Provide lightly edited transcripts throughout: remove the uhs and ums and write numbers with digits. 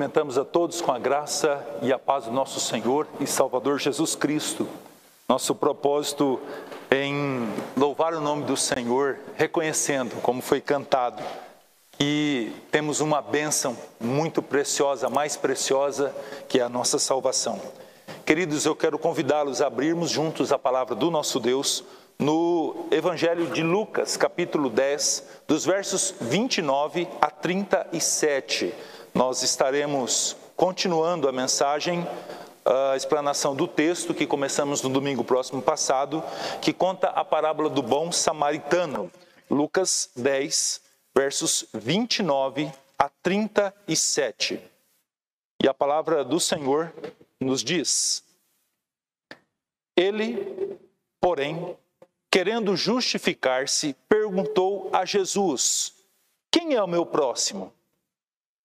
cumprimentamos a todos com a graça e a paz do nosso Senhor e Salvador Jesus Cristo. Nosso propósito em louvar o nome do Senhor, reconhecendo, como foi cantado, que temos uma bênção muito preciosa, mais preciosa, que é a nossa salvação. Queridos, eu quero convidá-los a abrirmos juntos a palavra do nosso Deus no Evangelho de Lucas, capítulo 10, dos versos 29 a 37. Nós estaremos continuando a mensagem, a explanação do texto que começamos no domingo próximo passado, que conta a parábola do bom samaritano. Lucas 10, versos 29 a 37. E a palavra do Senhor nos diz: Ele, porém, querendo justificar-se, perguntou a Jesus: quem é o meu próximo?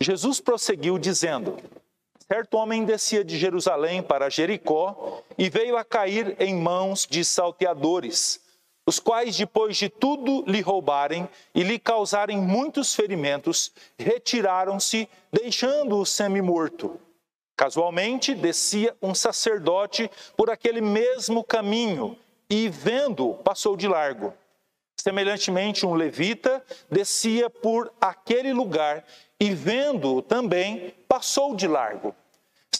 Jesus prosseguiu dizendo: certo homem descia de Jerusalém para Jericó e veio a cair em mãos de salteadores, os quais, depois de tudo lhe roubarem e lhe causarem muitos ferimentos, retiraram-se, deixando-o semi-morto. Casualmente, descia um sacerdote por aquele mesmo caminho e, vendo-o, passou de largo. Semelhantemente, um levita descia por aquele lugar e, vendo-o também, passou de largo.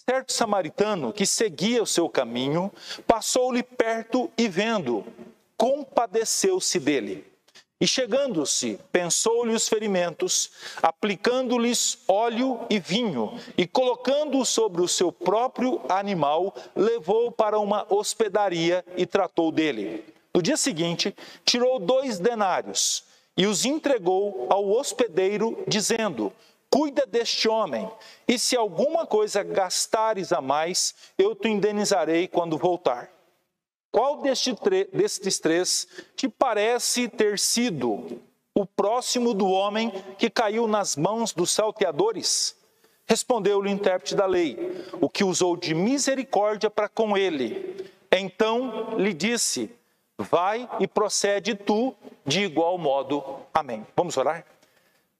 Certo samaritano que seguia o seu caminho, passou-lhe perto e, vendo-o, compadeceu-se dele. E chegando-se, pensou-lhe os ferimentos, aplicando-lhes óleo e vinho, e colocando-o sobre o seu próprio animal, levou-o para uma hospedaria e tratou dele. No dia seguinte, tirou 2 denários e os entregou ao hospedeiro, dizendo: cuida deste homem, e se alguma coisa gastares a mais, eu te indenizarei quando voltar. Qual destes 3 te parece ter sido o próximo do homem que caiu nas mãos dos salteadores? Respondeu-lhe o intérprete da lei: o que usou de misericórdia para com ele. Então lhe disse: vai e procede tu de igual modo. Amém. Vamos orar?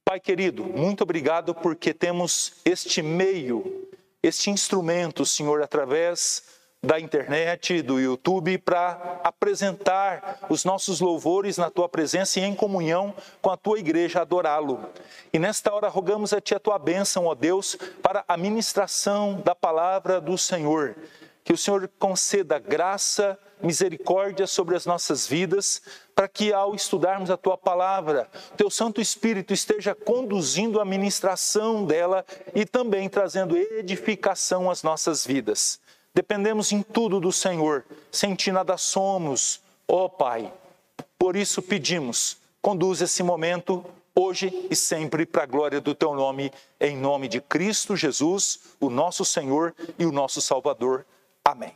Pai querido, muito obrigado porque temos este meio, este instrumento, Senhor, através da internet, do YouTube, para apresentar os nossos louvores na Tua presença e em comunhão com a Tua igreja, adorá-lo. E nesta hora rogamos a Ti a Tua bênção, ó Deus, para a ministração da palavra do Senhor. Que o Senhor conceda graça, misericórdia sobre as nossas vidas, para que ao estudarmos a Tua palavra, Teu Santo Espírito esteja conduzindo a ministração dela e também trazendo edificação às nossas vidas. Dependemos em tudo do Senhor, sem Ti nada somos, ó Pai. Por isso pedimos, conduz esse momento hoje e sempre para a glória do Teu nome, em nome de Cristo Jesus, o nosso Senhor e o nosso Salvador. Amém.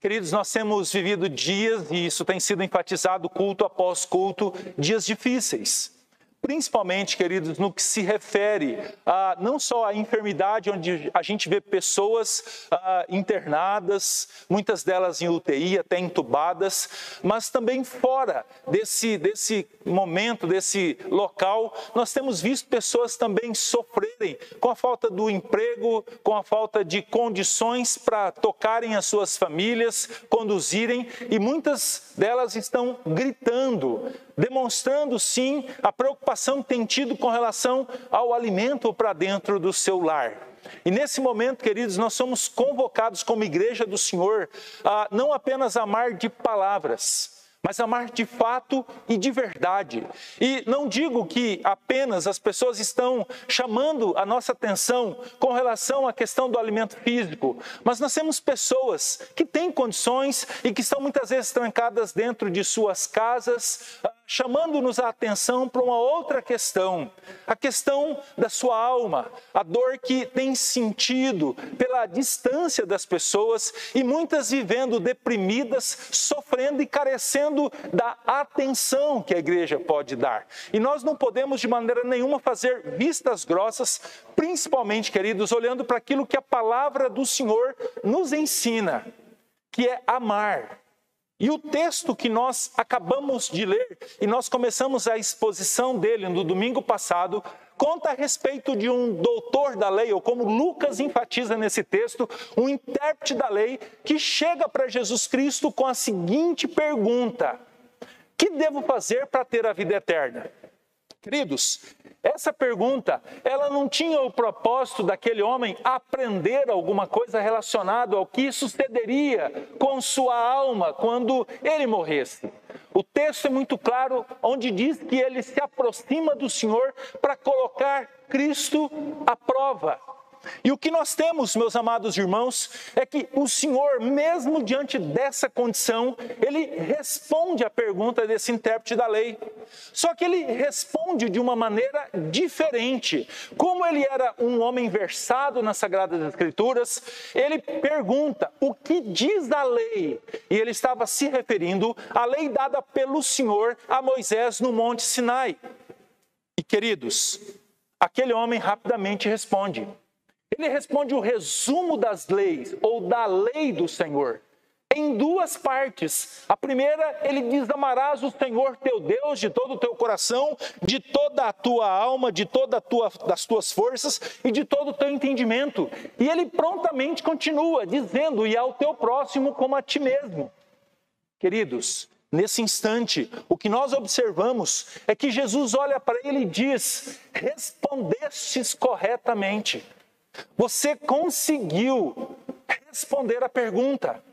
Queridos, nós temos vivido dias, e isso tem sido enfatizado culto após culto, dias difíceis. Principalmente, queridos, no que se refere a não só a enfermidade, onde a gente vê pessoas internadas, muitas delas em UTI, até entubadas, mas também fora desse momento, desse local, nós temos visto pessoas também sofrerem com a falta do emprego, com a falta de condições para tocarem as suas famílias, conduzirem, e muitas delas estão gritando, demonstrando sim a preocupação que tem tido com relação ao alimento para dentro do seu lar. E nesse momento, queridos, nós somos convocados como igreja do Senhor a não apenas amar de palavras, mas amar de fato e de verdade. E não digo que apenas as pessoas estão chamando a nossa atenção com relação à questão do alimento físico, mas nós temos pessoas que têm condições e que estão muitas vezes trancadas dentro de suas casas, chamando-nos a atenção para uma outra questão, a questão da sua alma, a dor que tem sentido pela distância das pessoas e muitas vivendo deprimidas, sofrendo e carecendo da atenção que a igreja pode dar. E nós não podemos de maneira nenhuma fazer vistas grossas, principalmente, queridos, olhando para aquilo que a palavra do Senhor nos ensina, que é amar. E o texto que nós acabamos de ler, e nós começamos a exposição dele no domingo passado, conta a respeito de um doutor da lei, ou como Lucas enfatiza nesse texto, um intérprete da lei, que chega para Jesus Cristo com a seguinte pergunta: que devo fazer para ter a vida eterna? Queridos, essa pergunta, ela não tinha o propósito daquele homem aprender alguma coisa relacionada ao que sucederia com sua alma quando ele morresse. O texto é muito claro, onde diz que ele se aproxima do Senhor para colocar Cristo à prova. E o que nós temos, meus amados irmãos, é que o Senhor, mesmo diante dessa condição, ele responde à pergunta desse intérprete da lei. Só que ele responde de uma maneira diferente. Como ele era um homem versado nas Sagradas Escrituras, ele pergunta: o que diz a lei? E ele estava se referindo à lei dada pelo Senhor a Moisés no Monte Sinai. E, queridos, aquele homem rapidamente responde. Ele responde o resumo das leis, ou da lei do Senhor, em duas partes. A primeira, ele diz: amarás o Senhor teu Deus de todo o teu coração, de toda a tua alma, de todas as tuas forças e de todo o teu entendimento. E ele prontamente continua dizendo: e ao teu próximo como a ti mesmo. Queridos, nesse instante, o que nós observamos é que Jesus olha para ele e diz: respondestes corretamente. Você conseguiu responder a pergunta.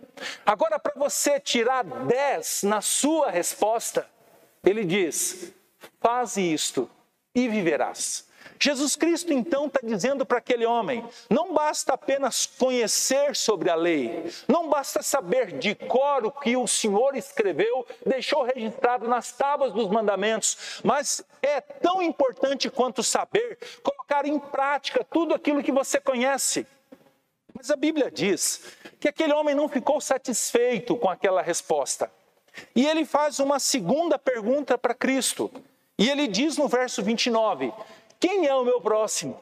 Agora, para você tirar 10 na sua resposta, ele diz: faze isto e viverás. Jesus Cristo, então, está dizendo para aquele homem: não basta apenas conhecer sobre a lei, não basta saber de cor o que o Senhor escreveu, deixou registrado nas tábuas dos mandamentos, mas é tão importante quanto saber colocar em prática tudo aquilo que você conhece. Mas a Bíblia diz que aquele homem não ficou satisfeito com aquela resposta. E ele faz uma segunda pergunta para Cristo. E ele diz no verso 29... quem é o meu próximo?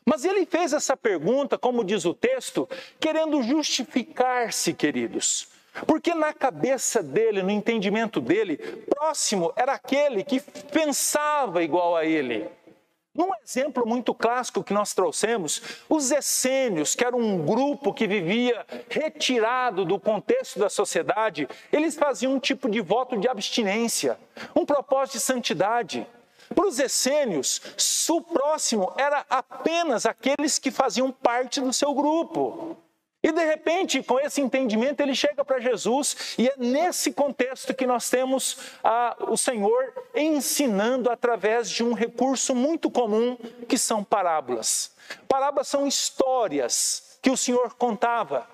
Mas ele fez essa pergunta, como diz o texto, querendo justificar-se, queridos. Porque na cabeça dele, no entendimento dele, próximo era aquele que pensava igual a ele. Num exemplo muito clássico que nós trouxemos, os essênios, que era um grupo que vivia retirado do contexto da sociedade, eles faziam um tipo de voto de abstinência, um propósito de santidade. Para os essênios, o próximo era apenas aqueles que faziam parte do seu grupo. E de repente, com esse entendimento, ele chega para Jesus, e é nesse contexto que nós temos o Senhor ensinando através de um recurso muito comum, que são parábolas. Parábolas são histórias que o Senhor contava.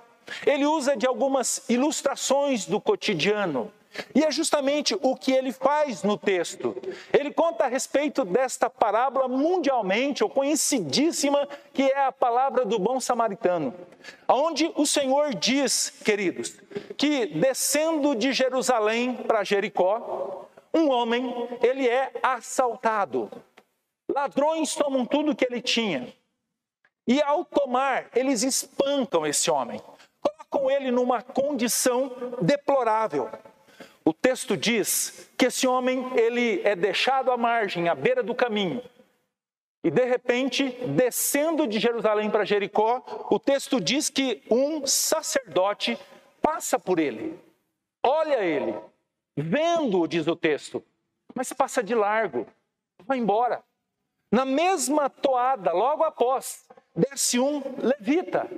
Ele usa de algumas ilustrações do cotidiano. E é justamente o que ele faz no texto. Ele conta a respeito desta parábola mundialmente, ou conhecidíssima, que é a palavra do bom samaritano. Onde o Senhor diz, queridos, que descendo de Jerusalém para Jericó, um homem, ele é assaltado. Ladrões tomam tudo que ele tinha. E ao tomar, eles espancam esse homem. Colocam ele numa condição deplorável. O texto diz que esse homem, ele é deixado à margem, à beira do caminho. E de repente, descendo de Jerusalém para Jericó, o texto diz que um sacerdote passa por ele. Olha ele, vendo-o, diz o texto, mas passa de largo, vai embora. Na mesma toada, logo após, desce um levita.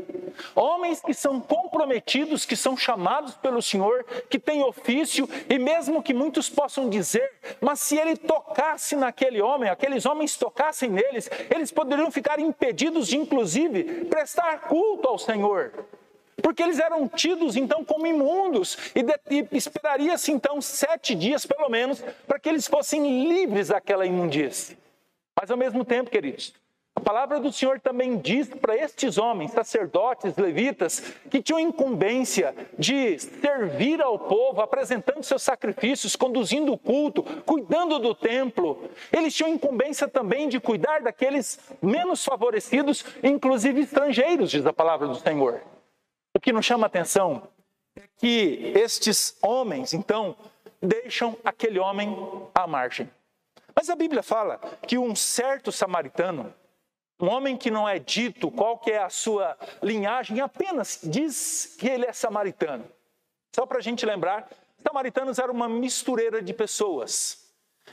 Homens que são comprometidos, que são chamados pelo Senhor, que têm ofício, e mesmo que muitos possam dizer, mas se ele tocasse naquele homem, aqueles homens tocassem neles, eles poderiam ficar impedidos de, inclusive, prestar culto ao Senhor. Porque eles eram tidos, então, como imundos, e esperaria-se, então, 7 dias, pelo menos, para que eles fossem livres daquela imundície. Mas, ao mesmo tempo, queridos, a palavra do Senhor também diz para estes homens, sacerdotes, levitas, que tinham incumbência de servir ao povo, apresentando seus sacrifícios, conduzindo o culto, cuidando do templo. Eles tinham incumbência também de cuidar daqueles menos favorecidos, inclusive estrangeiros, diz a palavra do Senhor. O que nos chama a atenção é que estes homens, então, deixam aquele homem à margem. Mas a Bíblia fala que um certo samaritano, um homem que não é dito qual que é a sua linhagem, apenas diz que ele é samaritano. Só para a gente lembrar, samaritanos eram uma mistureira de pessoas.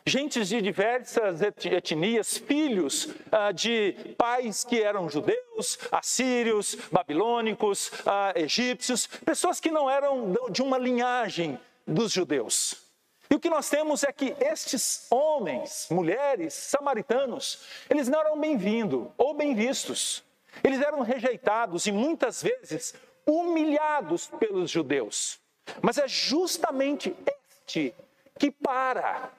Gentes de diversas etnias, filhos de pais que eram judeus, assírios, babilônicos, egípcios, pessoas que não eram de uma linhagem dos judeus. E o que nós temos é que estes homens, mulheres, samaritanos, eles não eram bem-vindos ou bem vistos. Eles eram rejeitados e muitas vezes humilhados pelos judeus. Mas é justamente este que para.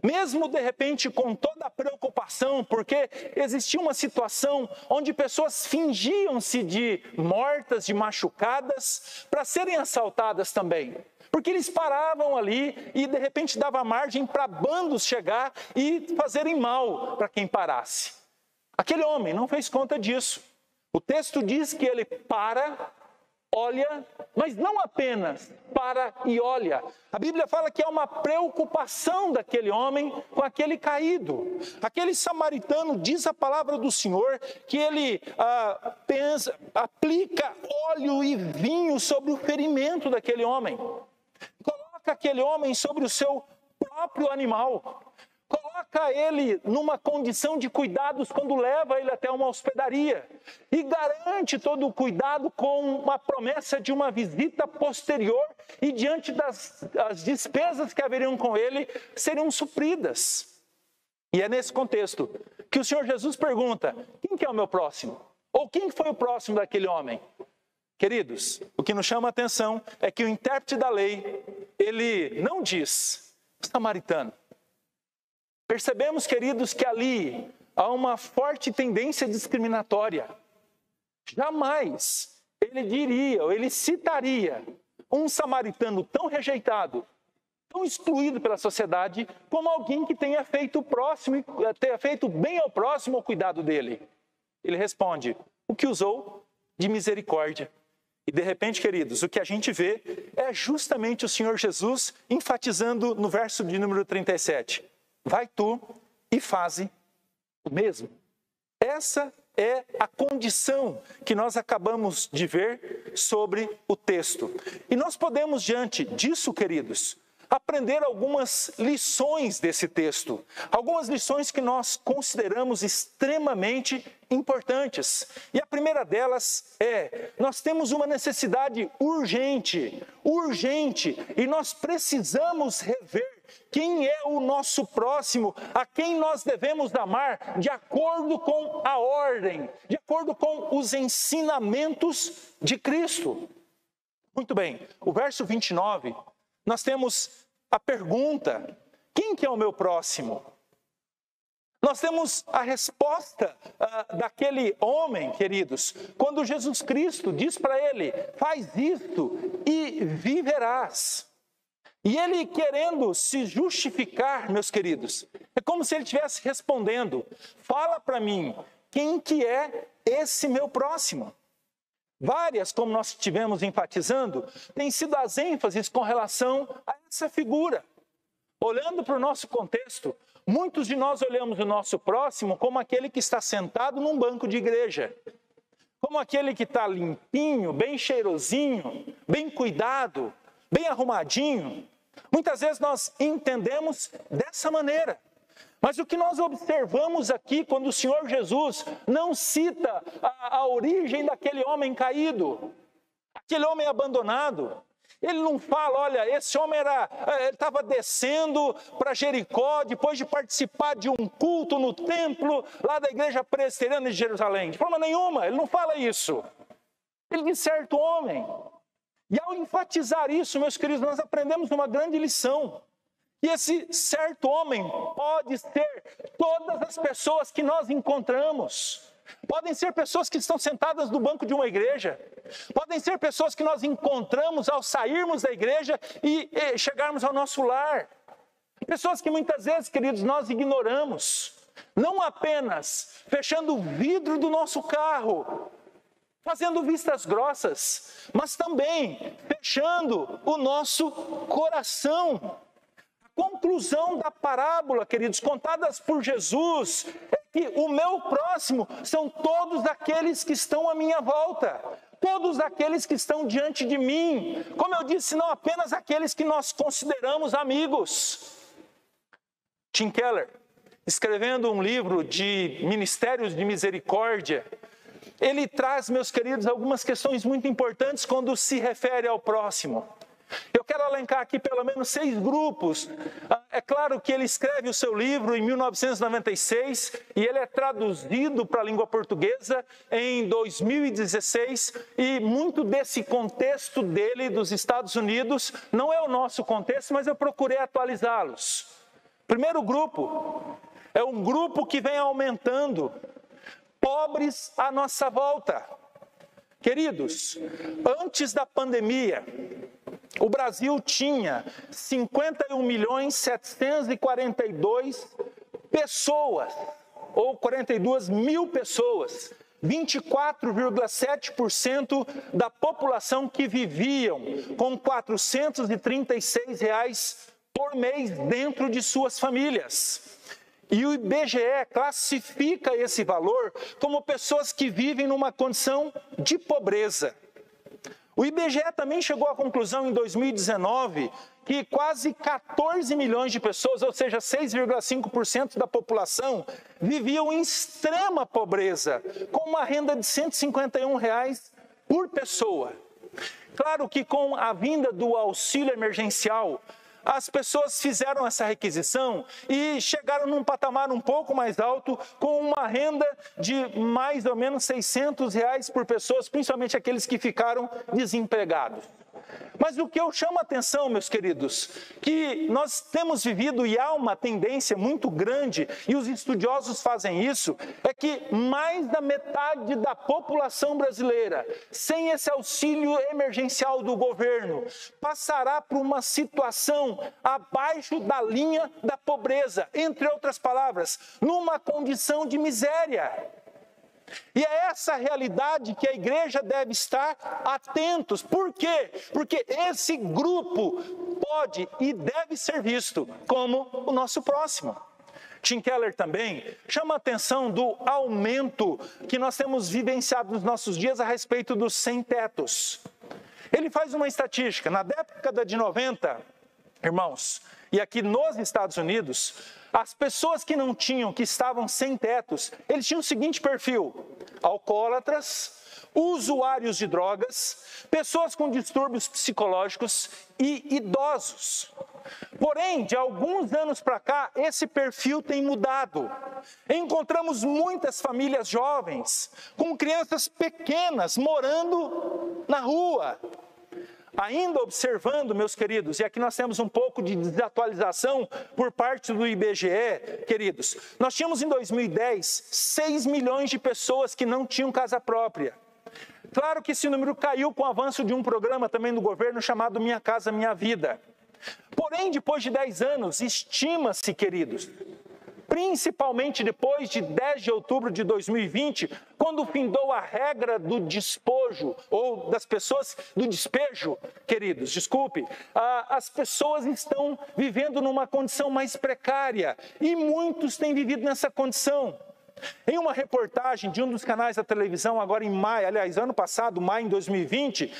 Mesmo de repente com toda a preocupação, porque existia uma situação onde pessoas fingiam-se de mortas, de machucadas, para serem assaltadas também. Porque eles paravam ali e de repente dava margem para bandos chegar e fazerem mal para quem parasse. Aquele homem não fez conta disso. O texto diz que ele para, olha, mas não apenas para e olha. A Bíblia fala que é uma preocupação daquele homem com aquele caído. Aquele samaritano, diz a palavra do Senhor, que ele aplica óleo e vinho sobre o ferimento daquele homem. Coloca aquele homem sobre o seu próprio animal. Coloca ele numa condição de cuidados quando leva ele até uma hospedaria. E garante todo o cuidado com uma promessa de uma visita posterior e diante das despesas que haveriam com ele, seriam supridas. E é nesse contexto que o Senhor Jesus pergunta, quem que é o meu próximo? Ou quem foi o próximo daquele homem? Queridos, o que nos chama a atenção é que o intérprete da lei, ele não diz samaritano. Percebemos, queridos, que ali há uma forte tendência discriminatória. Jamais ele diria, ou ele citaria um samaritano tão rejeitado, tão excluído pela sociedade, como alguém que tenha feito o próximo, tenha feito bem ao próximo ao cuidado dele. Ele responde, o que usou de misericórdia. E de repente, queridos, o que a gente vê é justamente o Senhor Jesus enfatizando no verso de número 37. Vai tu e faze o mesmo. Essa é a condição que nós acabamos de ver sobre o texto. E nós podemos, diante disso, queridos, aprender algumas lições desse texto. Algumas lições que nós consideramos extremamente importantes. E a primeira delas é, nós temos uma necessidade urgente, e nós precisamos rever quem é o nosso próximo, a quem nós devemos amar, de acordo com a ordem, de acordo com os ensinamentos de Cristo. Muito bem, o verso 29, nós temos a pergunta, quem que é o meu próximo? Nós temos a resposta daquele homem, queridos, quando Jesus Cristo diz para ele, faz isto e viverás. E ele querendo se justificar, meus queridos, é como se ele estivesse respondendo, fala para mim, quem que é esse meu próximo? Várias, como nós estivemos enfatizando, têm sido as ênfases com relação a essa figura. Olhando para o nosso contexto, muitos de nós olhamos o nosso próximo como aquele que está sentado num banco de igreja. Como aquele que está limpinho, bem cheirosinho, bem cuidado, bem arrumadinho. Muitas vezes nós entendemos dessa maneira. Mas o que nós observamos aqui, quando o Senhor Jesus não cita a origem daquele homem caído, aquele homem abandonado, ele não fala, olha, esse homem estava descendo para Jericó, depois de participar de um culto no templo, lá da igreja presbiteriana de Jerusalém. De forma nenhuma, ele não fala isso. Ele diz certo homem. E ao enfatizar isso, meus queridos, nós aprendemos uma grande lição. E esse certo homem pode ser todas as pessoas que nós encontramos. Podem ser pessoas que estão sentadas no banco de uma igreja. Podem ser pessoas que nós encontramos ao sairmos da igreja e chegarmos ao nosso lar. Pessoas que muitas vezes, queridos, nós ignoramos. Não apenas fechando o vidro do nosso carro, fazendo vistas grossas, mas também fechando o nosso coração. conclusão da parábola, queridos, contadas por Jesus, é que o meu próximo são todos aqueles que estão à minha volta, todos aqueles que estão diante de mim. Como eu disse, não apenas aqueles que nós consideramos amigos. Tim Keller, escrevendo um livro de Ministérios de Misericórdia, ele traz, meus queridos, algumas questões muito importantes quando se refere ao próximo. Eu quero elencar aqui pelo menos 6 grupos. É claro que ele escreve o seu livro em 1996 e ele é traduzido para a língua portuguesa em 2016, e muito desse contexto dele dos Estados Unidos não é o nosso contexto, mas eu procurei atualizá-los. Primeiro grupo é um grupo que vem aumentando, pobres à nossa volta. Queridos, antes da pandemia, o Brasil tinha 51.742 pessoas, ou 42 mil pessoas, 24,7% da população que viviam com R$ 436 por mês dentro de suas famílias. E o IBGE classifica esse valor como pessoas que vivem numa condição de pobreza. O IBGE também chegou à conclusão em 2019 que quase 14 milhões de pessoas, ou seja, 6,5% da população, viviam em extrema pobreza, com uma renda de R$ 151 por pessoa. Claro que com a vinda do auxílio emergencial, as pessoas fizeram essa requisição e chegaram num patamar um pouco mais alto, com uma renda de mais ou menos R$ 600 por pessoa, principalmente aqueles que ficaram desempregados. Mas o que eu chamo a atenção, meus queridos, que nós temos vivido, e há uma tendência muito grande, e os estudiosos fazem isso, é que mais da metade da população brasileira, sem esse auxílio emergencial do governo, passará por uma situação abaixo da linha da pobreza, entre outras palavras, numa condição de miséria. E é essa realidade que a igreja deve estar atentos. Por quê? Porque esse grupo pode e deve ser visto como o nosso próximo. Tim Keller também chama a atenção do aumento que nós temos vivenciado nos nossos dias a respeito dos sem-tetos. Ele faz uma estatística. Na década de 90, irmãos, e aqui nos Estados Unidos, as pessoas que não tinham, que estavam sem tetos, eles tinham o seguinte perfil: alcoólatras, usuários de drogas, pessoas com distúrbios psicológicos e idosos. Porém, de alguns anos para cá, esse perfil tem mudado. Encontramos muitas famílias jovens, com crianças pequenas, morando na rua. Ainda observando, meus queridos, e aqui nós temos um pouco de desatualização por parte do IBGE, queridos, nós tínhamos em 2010 6 milhões de pessoas que não tinham casa própria. Claro que esse número caiu com o avanço de um programa também do governo chamado Minha Casa Minha Vida. Porém, depois de 10 anos, estima-se, queridos, principalmente depois de 10 de outubro de 2020, quando findou a regra do despojo, ou das pessoas, do despejo, queridos, desculpe, as pessoas estão vivendo numa condição mais precária, e muitos têm vivido nessa condição. Em uma reportagem de um dos canais da televisão, agora em maio, aliás, ano passado, maio de 2020,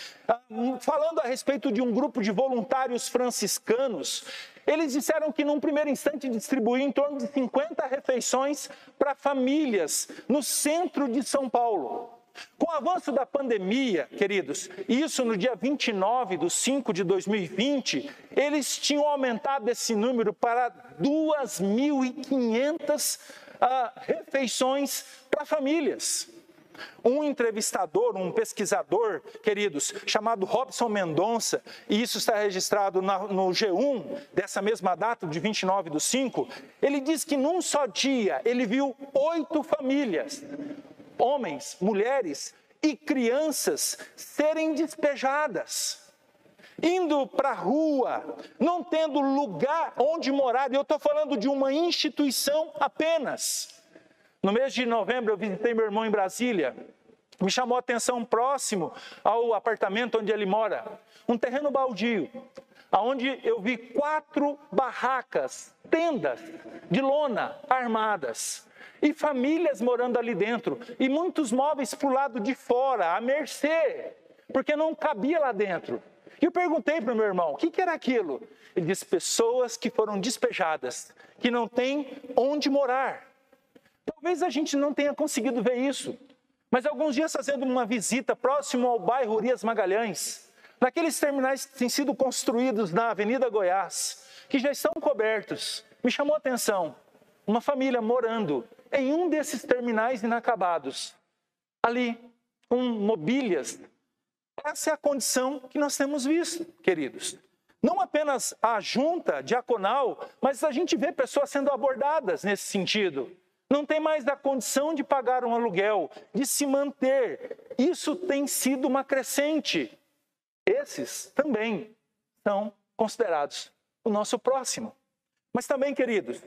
falando a respeito de um grupo de voluntários franciscanos, eles disseram que num primeiro instante distribuíam em torno de 50 refeições para famílias no centro de São Paulo. Com o avanço da pandemia, queridos, isso no dia 29/5/2020, eles tinham aumentado esse número para 2.500 refeições para famílias. Um entrevistador, um pesquisador, queridos, chamado Robson Mendonça, e isso está registrado no G1, dessa mesma data, de 29/5, ele diz que num só dia ele viu 8 famílias, homens, mulheres e crianças, serem despejadas, indo para a rua, não tendo lugar onde morar. E eu estou falando de uma instituição apenas. No mês de novembro eu visitei meu irmão em Brasília. Me chamou a atenção próximo ao apartamento onde ele mora, um terreno baldio. onde eu vi 4 barracas, tendas de lona armadas, e famílias morando ali dentro, e muitos móveis para o lado de fora, à mercê, porque não cabia lá dentro. E eu perguntei para o meu irmão, o que era aquilo? Ele disse, pessoas que foram despejadas, que não têm onde morar. Talvez a gente não tenha conseguido ver isso, mas alguns dias fazendo uma visita próximo ao bairro Urias Magalhães, naqueles terminais que têm sido construídos na Avenida Goiás, que já estão cobertos, me chamou a atenção, uma família morando em um desses terminais inacabados, ali, com mobílias. Essa é a condição que nós temos visto, queridos. Não apenas a junta diaconal, mas a gente vê pessoas sendo abordadas nesse sentido. Não tem mais a condição de pagar um aluguel, de se manter. Isso tem sido uma crescente. Esses também são considerados o nosso próximo. Mas também, queridos,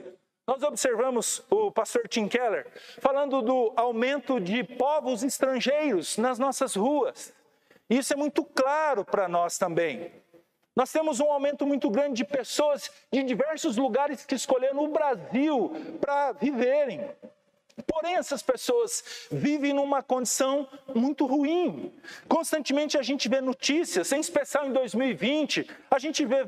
nós observamos o pastor Tim Keller falando do aumento de povos estrangeiros nas nossas ruas. Isso é muito claro para nós também. Nós temos um aumento muito grande de pessoas de diversos lugares que escolheram o Brasil para viverem. Porém, essas pessoas vivem numa condição muito ruim. Constantemente a gente vê notícias, em especial em 2020, a gente vê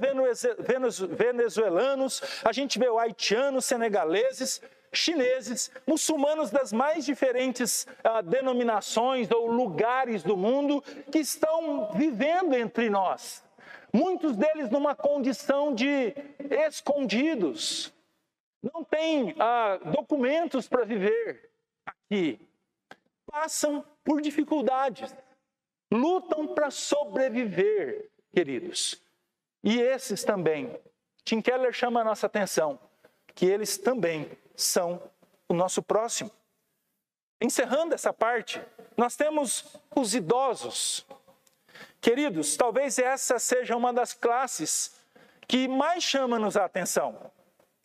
venezuelanos, a gente vê haitianos, senegaleses, chineses, muçulmanos das mais diferentes denominações ou lugares do mundo que estão vivendo entre nós. Muitos deles numa condição de escondidos. Não têm documentos para viver aqui. Passam por dificuldades. Lutam para sobreviver, queridos. E esses também. Tim Keller chama a nossa atenção que eles também são o nosso próximo. Encerrando essa parte, nós temos os idosos. Queridos, talvez essa seja uma das classes que mais chama-nos a atenção.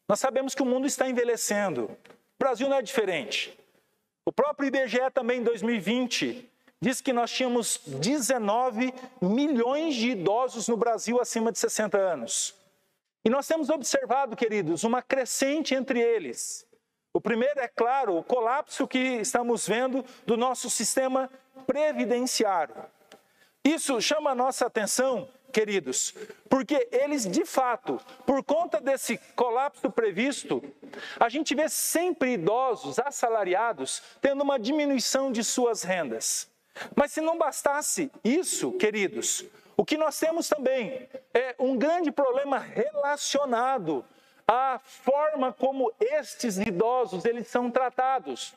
Nós sabemos que o mundo está envelhecendo. O Brasil não é diferente. O próprio IBGE também, em 2020, diz que nós tínhamos 19 milhões de idosos no Brasil acima de 60 anos. E nós temos observado, queridos, uma crescente entre eles. O primeiro é, claro, o colapso que estamos vendo do nosso sistema previdenciário. Isso chama a nossa atenção, queridos, porque eles, de fato, por conta desse colapso previsto, a gente vê sempre idosos assalariados tendo uma diminuição de suas rendas. Mas se não bastasse isso, queridos, o que nós temos também é um grande problema relacionado à forma como estes idosos eles são tratados.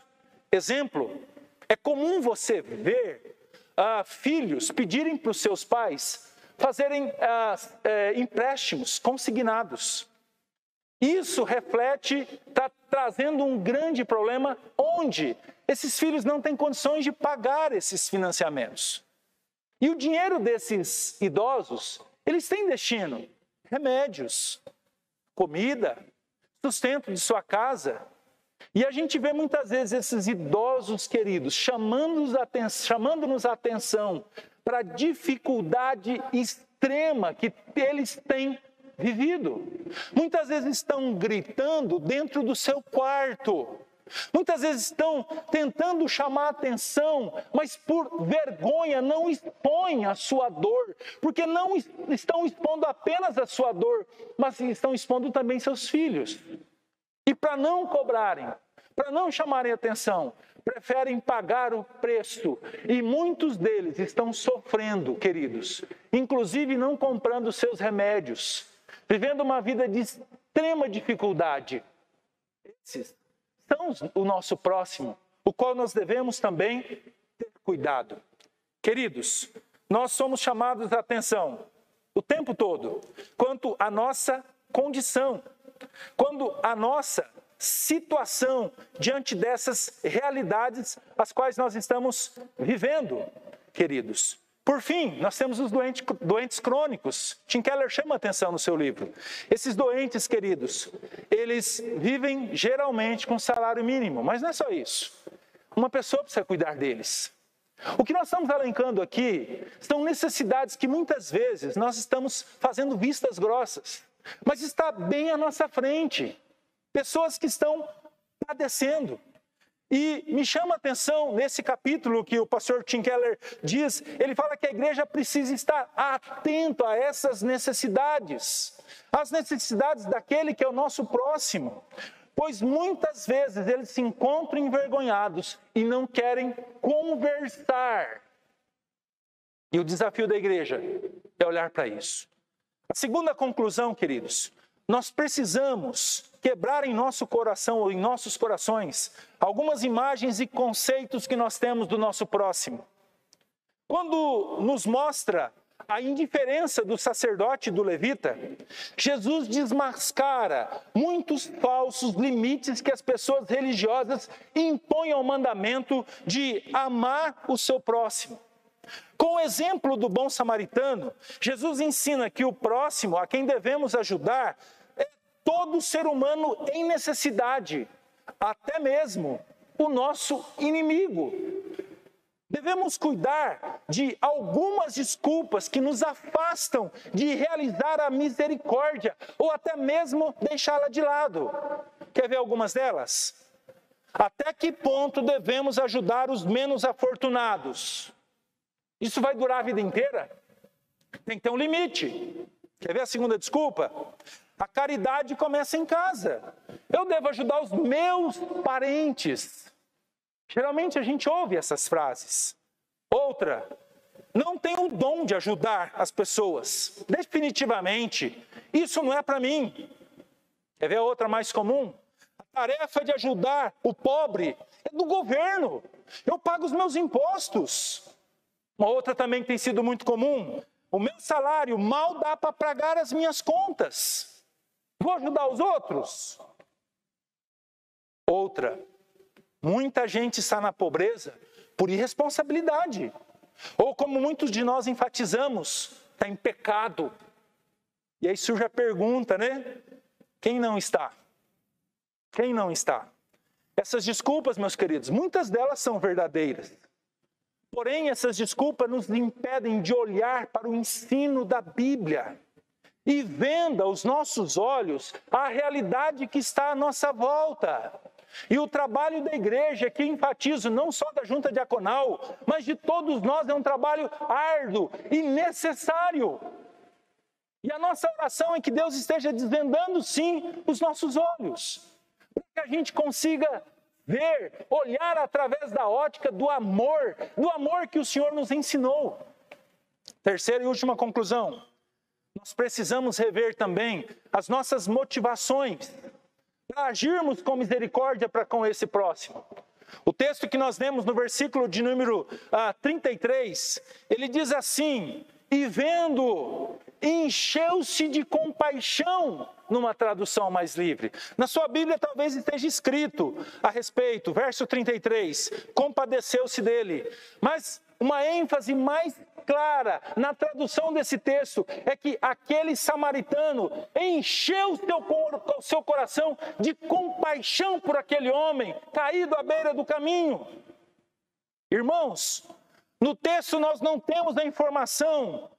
Exemplo, é comum você ver filhos pedirem para os seus pais fazerem empréstimos consignados. Isso reflete, está trazendo um grande problema onde esses filhos não têm condições de pagar esses financiamentos. E o dinheiro desses idosos, eles têm destino: remédios, comida, sustento de sua casa. E a gente vê muitas vezes esses idosos, queridos, chamando-nos a atenção para a dificuldade extrema que eles têm vivido. Muitas vezes estão gritando dentro do seu quarto. Muitas vezes estão tentando chamar a atenção, mas por vergonha não expõem a sua dor, porque não estão expondo apenas a sua dor, mas estão expondo também seus filhos. E para não cobrarem, para não chamarem atenção, preferem pagar o preço. E muitos deles estão sofrendo, queridos, inclusive não comprando seus remédios, vivendo uma vida de extrema dificuldade. Esses são o nosso próximo, o qual nós devemos também ter cuidado. Queridos, nós somos chamados a atenção o tempo todo quanto à nossa condição, quando a nossa situação diante dessas realidades as quais nós estamos vivendo, queridos. Por fim, nós temos os doentes crônicos. Tim Keller chama a atenção no seu livro. Esses doentes, queridos, eles vivem geralmente com salário mínimo, mas não é só isso. Uma pessoa precisa cuidar deles. O que nós estamos elencando aqui são necessidades que muitas vezes nós estamos fazendo vistas grossas, mas está bem à nossa frente. Pessoas que estão padecendo. E me chama a atenção nesse capítulo que o pastor Tim Keller diz, ele fala que a igreja precisa estar atento a essas necessidades, as necessidades daquele que é o nosso próximo, pois muitas vezes eles se encontram envergonhados e não querem conversar. E o desafio da igreja é olhar para isso. A segunda conclusão, queridos, nós precisamos quebrar em nosso coração ou em nossos corações algumas imagens e conceitos que nós temos do nosso próximo. Quando nos mostra a indiferença do sacerdote e do levita, Jesus desmascara muitos falsos limites que as pessoas religiosas impõem ao mandamento de amar o seu próximo. Com o exemplo do bom samaritano, Jesus ensina que o próximo, a quem devemos ajudar, é todo ser humano em necessidade, até mesmo o nosso inimigo. Devemos cuidar de algumas desculpas que nos afastam de realizar a misericórdia ou até mesmo deixá-la de lado. Quer ver algumas delas? Até que ponto devemos ajudar os menos afortunados? Isso vai durar a vida inteira? Tem que ter um limite. Quer ver a segunda desculpa? A caridade começa em casa. Eu devo ajudar os meus parentes. Geralmente a gente ouve essas frases. Outra, não tenho o dom de ajudar as pessoas. Definitivamente, isso não é para mim. Quer ver a outra mais comum? A tarefa de ajudar o pobre é do governo. Eu pago os meus impostos. Uma outra também que tem sido muito comum. O meu salário mal dá para pagar as minhas contas. Vou ajudar os outros? Outra. Muita gente está na pobreza por irresponsabilidade. Ou como muitos de nós enfatizamos, está em pecado. E aí surge a pergunta, né? Quem não está? Quem não está? Essas desculpas, meus queridos, muitas delas são verdadeiras. Porém, essas desculpas nos impedem de olhar para o ensino da Bíblia e vendo aos nossos olhos a realidade que está à nossa volta. E o trabalho da igreja, que enfatizo não só da junta diaconal, mas de todos nós, é um trabalho árduo e necessário. E a nossa oração é que Deus esteja desvendando, sim, os nossos olhos, para que a gente consiga ver, olhar através da ótica do amor que o Senhor nos ensinou. Terceira e última conclusão, nós precisamos rever também as nossas motivações para agirmos com misericórdia para com esse próximo. O texto que nós lemos no versículo de número 33, ele diz assim: e vendo, encheu-se de compaixão, numa tradução mais livre. Na sua Bíblia talvez esteja escrito a respeito, verso 33, compadeceu-se dele. Mas uma ênfase mais clara na tradução desse texto é que aquele samaritano encheu o seu coração de compaixão por aquele homem caído à beira do caminho. Irmãos, no texto nós não temos a informação,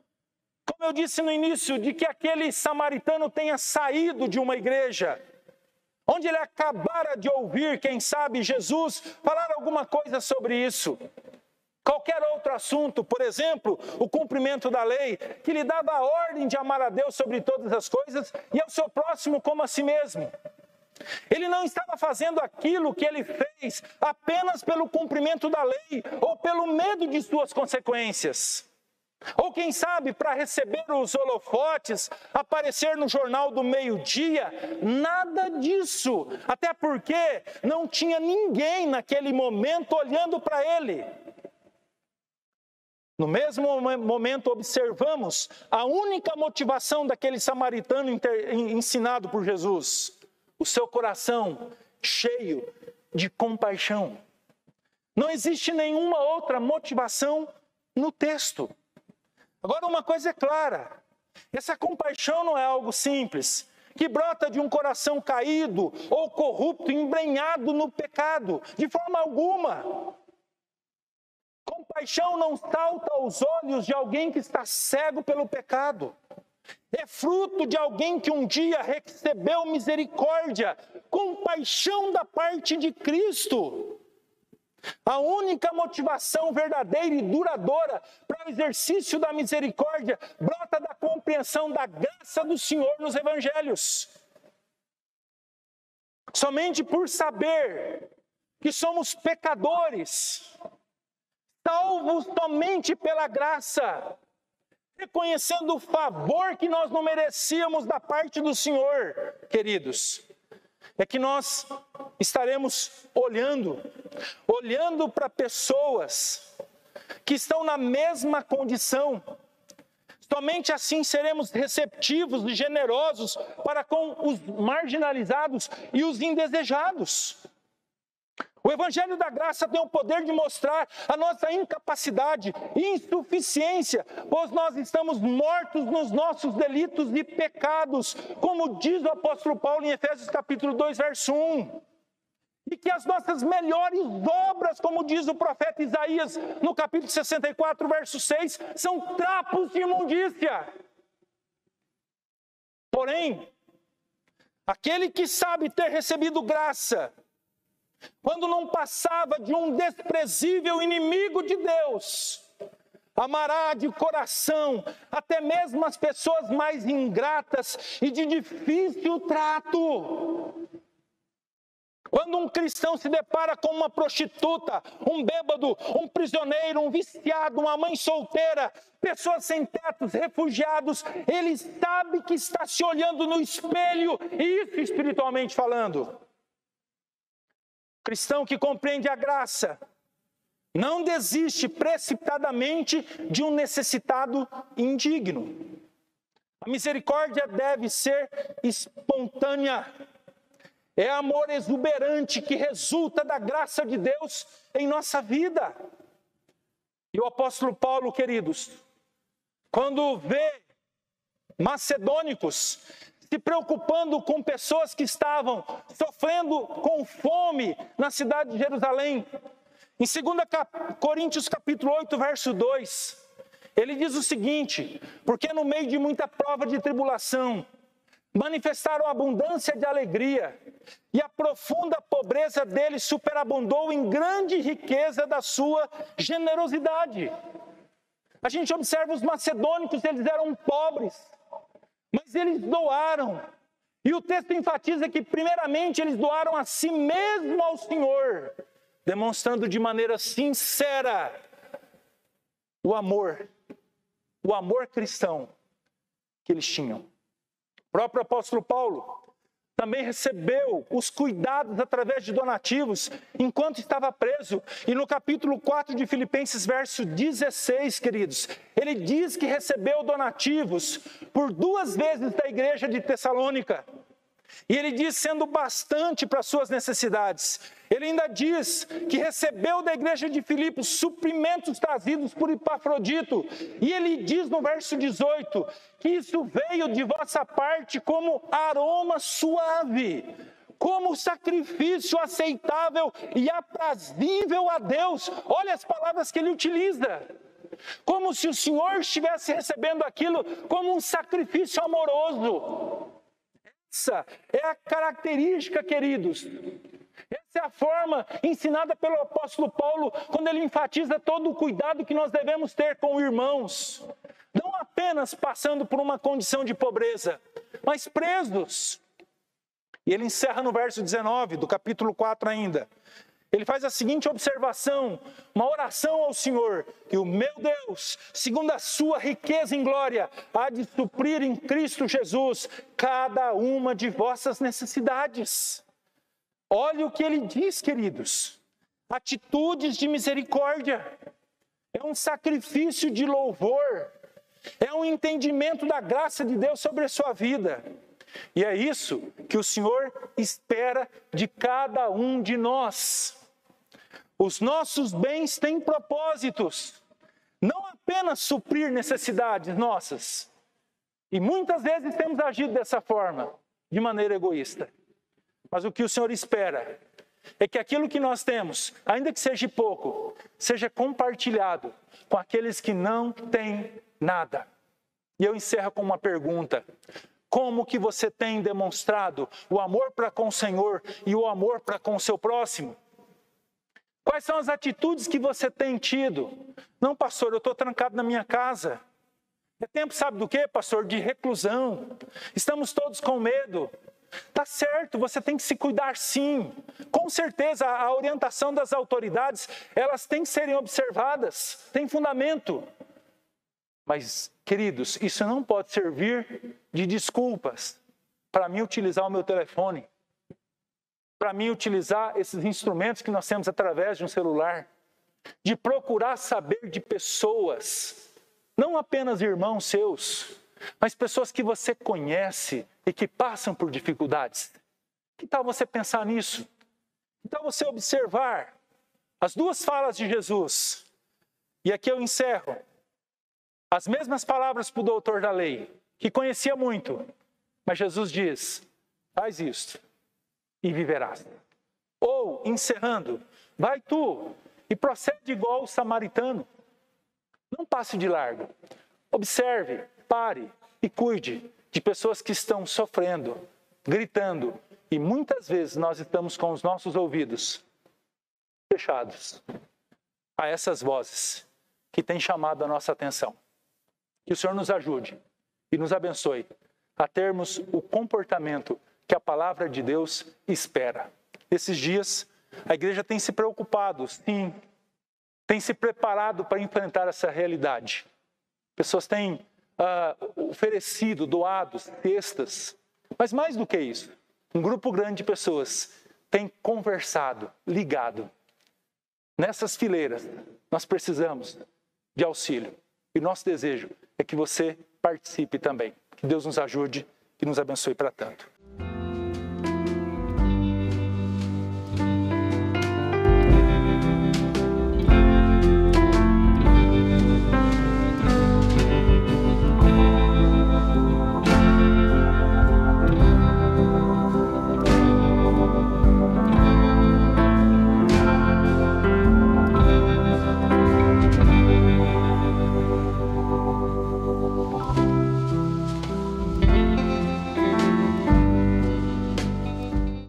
como eu disse no início, de que aquele samaritano tenha saído de uma igreja, onde ele acabara de ouvir, quem sabe, Jesus falar alguma coisa sobre isso. Qualquer outro assunto, por exemplo, o cumprimento da lei, que lhe dava a ordem de amar a Deus sobre todas as coisas e ao seu próximo como a si mesmo. Ele não estava fazendo aquilo que ele fez apenas pelo cumprimento da lei ou pelo medo de suas consequências. Ou quem sabe para receber os holofotes, aparecer no jornal do meio-dia, nada disso. Até porque não tinha ninguém naquele momento olhando para ele. No mesmo momento observamos a única motivação daquele samaritano ensinado por Jesus. O seu coração cheio de compaixão. Não existe nenhuma outra motivação no texto. Agora, uma coisa é clara, essa compaixão não é algo simples, que brota de um coração caído ou corrupto, embrenhado no pecado, de forma alguma. Compaixão não salta aos olhos de alguém que está cego pelo pecado. É fruto de alguém que um dia recebeu misericórdia, compaixão da parte de Cristo. A única motivação verdadeira e duradoura para o exercício da misericórdia brota da compreensão da graça do Senhor nos evangelhos. Somente por saber que somos pecadores, salvos somente pela graça, reconhecendo o favor que nós não merecíamos da parte do Senhor, queridos, é que nós estaremos olhando para pessoas que estão na mesma condição. Somente assim seremos receptivos e generosos para com os marginalizados e os indesejados. O Evangelho da Graça tem o poder de mostrar a nossa incapacidade e insuficiência, pois nós estamos mortos nos nossos delitos e pecados, como diz o apóstolo Paulo em Efésios capítulo 2, verso 1. E que as nossas melhores obras, como diz o profeta Isaías no capítulo 64, verso 6, são trapos de imundícia. Porém, aquele que sabe ter recebido graça, quando não passava de um desprezível inimigo de Deus, amará de coração até mesmo as pessoas mais ingratas e de difícil trato. Quando um cristão se depara com uma prostituta, um bêbado, um prisioneiro, um viciado, uma mãe solteira, pessoas sem tetos, refugiados, ele sabe que está se olhando no espelho, e isso espiritualmente falando. Cristão que compreende a graça não desiste precipitadamente de um necessitado indigno. A misericórdia deve ser espontânea. É amor exuberante que resulta da graça de Deus em nossa vida. E o apóstolo Paulo, queridos, quando vê macedônicos se preocupando com pessoas que estavam sofrendo com fome na cidade de Jerusalém, em 2 Coríntios capítulo 8, verso 2, ele diz o seguinte: porque no meio de muita prova de tribulação, manifestaram abundância de alegria, e a profunda pobreza deles superabundou em grande riqueza da sua generosidade. A gente observa os macedônicos, eles eram pobres, mas eles doaram. E o texto enfatiza que, primeiramente, eles doaram a si mesmo ao Senhor, demonstrando de maneira sincera o amor cristão que eles tinham. O próprio apóstolo Paulo também recebeu os cuidados através de donativos enquanto estava preso. E no capítulo 4 de Filipenses, verso 16, queridos, ele diz que recebeu donativos por 2 vezes da igreja de Tessalônica. E ele diz sendo bastante para suas necessidades. Ele ainda diz que recebeu da igreja de Filipos suprimentos trazidos por Epafrodito. E ele diz no verso 18 que isso veio de vossa parte como aroma suave, como sacrifício aceitável e aprazível a Deus. Olha as palavras que ele utiliza. Como se o Senhor estivesse recebendo aquilo como um sacrifício amoroso. Essa é a característica, queridos. Essa é a forma ensinada pelo apóstolo Paulo quando ele enfatiza todo o cuidado que nós devemos ter com irmãos. Não apenas passando por uma condição de pobreza, mas presos. E ele encerra no verso 19 do capítulo 4 ainda. Ele faz a seguinte observação, uma oração ao Senhor, que o meu Deus, segundo a sua riqueza em glória, há de suprir em Cristo Jesus cada uma de vossas necessidades. Olha o que ele diz, queridos. Atitudes de misericórdia. É um sacrifício de louvor. É um entendimento da graça de Deus sobre a sua vida. E é isso que o Senhor espera de cada um de nós. Os nossos bens têm propósitos, não apenas suprir necessidades nossas. E muitas vezes temos agido dessa forma, de maneira egoísta. Mas o que o Senhor espera é que aquilo que nós temos, ainda que seja pouco, seja compartilhado com aqueles que não têm nada. E eu encerro com uma pergunta: como que você tem demonstrado o amor para com o Senhor e o amor para com o seu próximo? Quais são as atitudes que você tem tido? Não, pastor, eu estou trancado na minha casa. É tempo, sabe do quê, pastor? De reclusão. Estamos todos com medo. Tá certo, você tem que se cuidar sim. Com certeza, a orientação das autoridades, elas têm que serem observadas. Tem fundamento. Mas, queridos, isso não pode servir de desculpas para mim utilizar o meu telefone, para mim utilizar esses instrumentos que nós temos através de um celular, de procurar saber de pessoas, não apenas irmãos seus, mas pessoas que você conhece e que passam por dificuldades. Que tal você pensar nisso? Que tal você observar as duas falas de Jesus? E aqui eu encerro. As mesmas palavras para o doutor da lei, que conhecia muito, mas Jesus diz: faz isto e viverás. Ou, encerrando, vai tu e procede igual o samaritano. Não passe de largo. Observe, pare e cuide de pessoas que estão sofrendo, gritando. E muitas vezes nós estamos com os nossos ouvidos fechados a essas vozes que têm chamado a nossa atenção. Que o Senhor nos ajude e nos abençoe a termos o comportamento que a palavra de Deus espera. Esses dias, a igreja tem se preocupado, sim, tem se preparado para enfrentar essa realidade. Pessoas têm oferecido, doado cestas, mas mais do que isso, um grupo grande de pessoas tem conversado, ligado. Nessas fileiras, nós precisamos de auxílio. E nosso desejo é que você participe também. Que Deus nos ajude e nos abençoe para tanto.